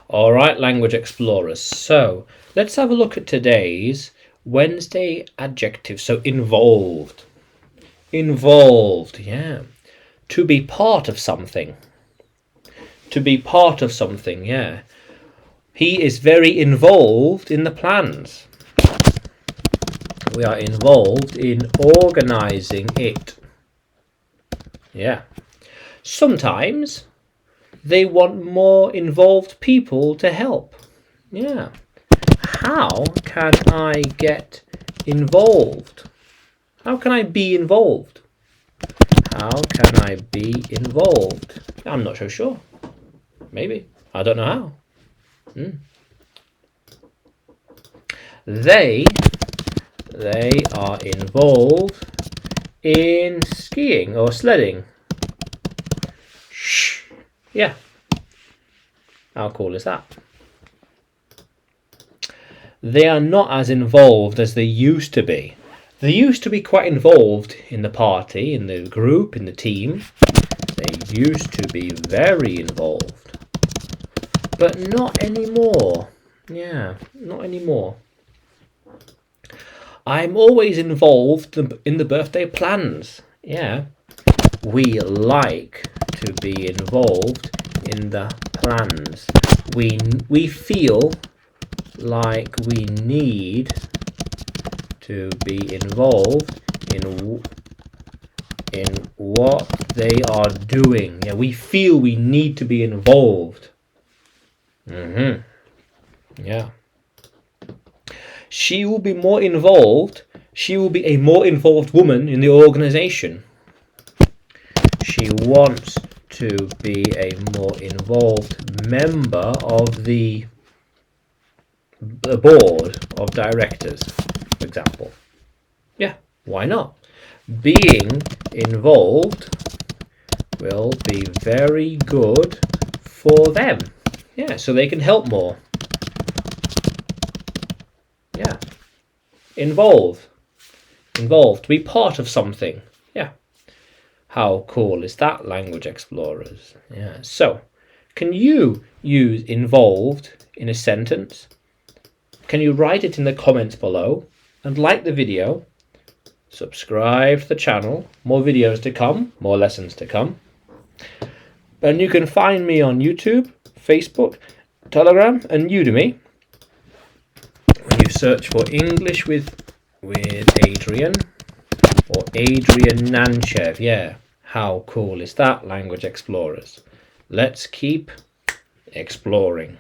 All right, language explorers. So let's have a look at today's Wednesday adjective. So involved. Involved, yeah. To be part of something. To be part of something, yeah. He is very involved in the plans. We are involved in organizing it. Yeah. Sometimes they want more involved people to help. Yeah. How can I get involved? How can I be involved? How can I be involved? I'm not so sure. Maybe. I don't know how. They are involved in skiing or sledding. Shh. Yeah. How cool is that? They are not as involved as they used to be. They used to be quite involved in the party, in the group, in the team. They used to be very involved. But not anymore. Yeah, not anymore. I'm always involved in the birthday plans. Yeah. We like to be involved in the plans. We feel like we need to be involved in what they are doing. Yeah, we feel we need to be involved. Yeah. She will be more involved. She will be a more involved woman in the organization. She wants to be a more involved member of the board of directors, for example. Yeah, why not? Being involved will be very good for them. Yeah, so they can help more. Yeah. Involve. Involved. To be part of something. Yeah. How cool is that, language explorers? Yeah. So, can you use involved in a sentence? Can you write it in the comments below? And like the video. Subscribe to the channel. More videos to come. More lessons to come. And you can find me on YouTube, Facebook, Telegram, and Udemy. When you search for English with Adrian or Adrian Nanchev. Yeah, how cool is that, language explorers? Let's keep exploring.